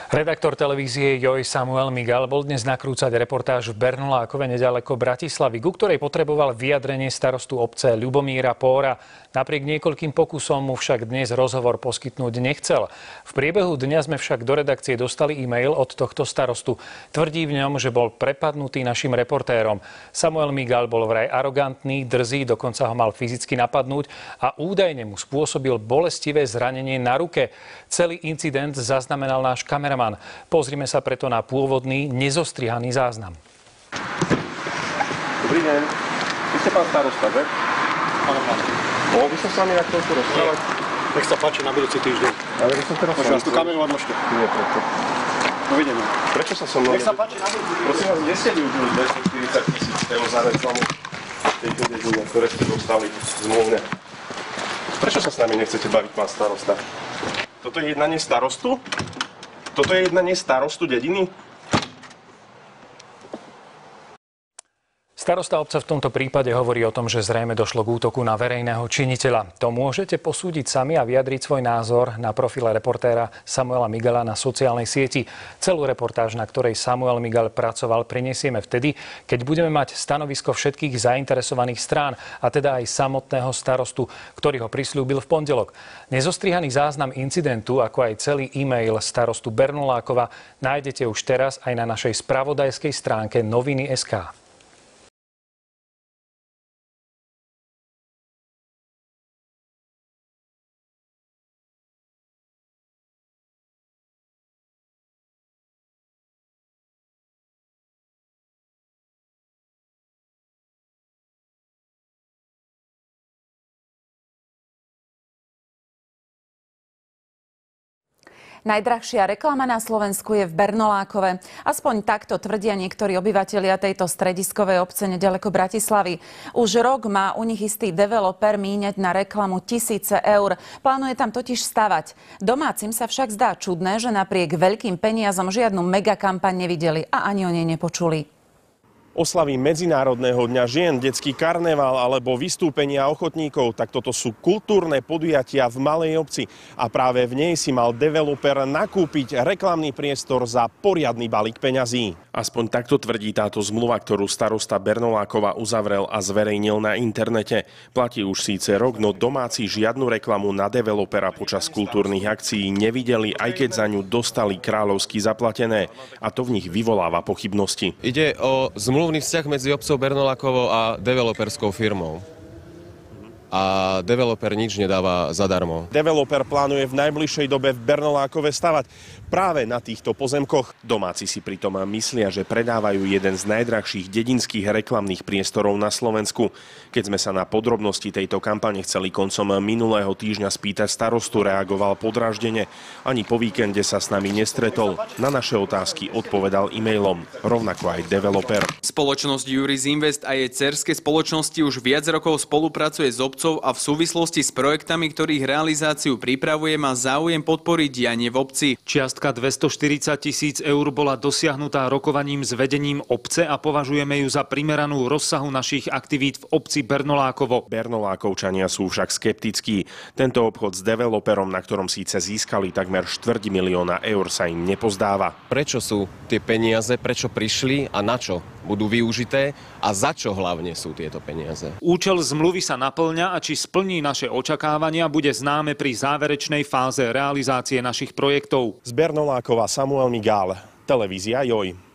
Redaktor televízie JOJ Samuel Migal bol dnes nakrúcať reportáž v Bernolákove neďaleko Bratislavy, ku ktorej potreboval vyjadrenie starostu obce Ľubomíra Póra. Napriek niekoľkým pokusom mu však dnes rozhovor poskytnúť nechcel. V priebehu dňa sme však do redakcie dostali e-mail od tohto starostu. Tvrdí v ňom, že bol prepadnutý našim reportérom. Samuel Migal bol vraj arogantný, drzý, dokonca ho mal fyzicky napadnúť a údajne mu spôsobil bolestivé zranenie na ruke. Celý incident zaznamenal náš kameraman. Pozrime sa preto na pôvodný, nezostrihaný záznam. Dobrý deň. Vy ste pán starosta, že? Áno, pán. Mohol by som s vami na chvíľku rozprávať? Nech sa páči, na budúci týždeň. Ale by som teraz... Môžem vás tu kamerovať, môžete. Nie, prečo? Dovidenia. Prečo sa so mnou... Nech sa páči, na budúci týždeň. Prosím vás, kde ste využili 240 000 eur za reklamu tejto dedine, ktoré ste dostali zmluvne? Prečo sa s nami nechcete baviť, pán starosta? Toto je jednanie starostu? Toto je jednanie starostu dediny? Starosta obce v tomto prípade hovorí o tom, že zrejme došlo k útoku na verejného činiteľa. To môžete posúdiť sami a vyjadriť svoj názor na profile reportéra Samuela Migala na sociálnej sieti. Celú reportáž, na ktorej Samuel Migal pracoval, prinesieme vtedy, keď budeme mať stanovisko všetkých zainteresovaných strán, a teda aj samotného starostu, ktorý ho prisľúbil v pondelok. Nezostrihaný záznam incidentu, ako aj celý e-mail starostu Bernolákova nájdete už teraz aj na našej spravodajskej stránke noviny.sk. Najdrahšia reklama na Slovensku je v Bernolákove. Aspoň takto tvrdia niektorí obyvatelia tejto strediskovej obce neďaleko Bratislavy. Už rok má u nich istý developer míňať na reklamu tisíce eur. Plánuje tam totiž stavať. Domácim sa však zdá čudné, že napriek veľkým peniazom žiadnu megakampaň nevideli a ani o nej nepočuli. Oslavy Medzinárodného dňa žien, detský karneval alebo vystúpenia ochotníkov, tak toto sú kultúrne podujatia v malej obci. A práve v nej si mal developer nakúpiť reklamný priestor za poriadny balík peňazí. Aspoň takto tvrdí táto zmluva, ktorú starosta Bernolákova uzavrel a zverejnil na internete. Platí už síce rok, no domáci žiadnu reklamu na developera počas kultúrnych akcií nevideli, aj keď za ňu dostali kráľovsky zaplatené. A to v nich vyvoláva pochybnosti. Ide o zmluvný vzťah medzi obcou Bernolákovou a developerskou firmou. A developer nič nedáva zadarmo. Developer plánuje v najbližšej dobe v Bernolákove stavať práve na týchto pozemkoch. Domáci si pritom myslia, že predávajú jeden z najdrahších dedinských reklamných priestorov na Slovensku. Keď sme sa na podrobnosti tejto kampane chceli koncom minulého týždňa spýtať starostu, reagoval podráždene. Ani po víkende sa s nami nestretol. Na naše otázky odpovedal e-mailom. Rovnako aj developer. Spoločnosť Juris Invest a jej dcerské spoločnosti už viac rokov spolupracuje s obcov a v súvislosti s projektami, ktorých realizáciu pripravuje, má záujem podporiť dianie v obci. Čiastka 240 000 eur bola dosiahnutá rokovaním s vedením obce a považujeme ju za primeranú rozsahu našich aktivít v obci Bernolákovo. Bernolákovčania sú však skeptickí. Tento obchod s developerom, na ktorom síce získali takmer 250 000 eur, sa im nepozdáva. Prečo sú tie peniaze, prečo prišli a na čo budú využité a za čo hlavne sú tieto peniaze? Účel zmluvy sa naplňa a či splní naše očakávania, bude známe pri záverečnej fáze realizácie našich projektov. Z Bernolákova Samuel Migal, televízia JOJ.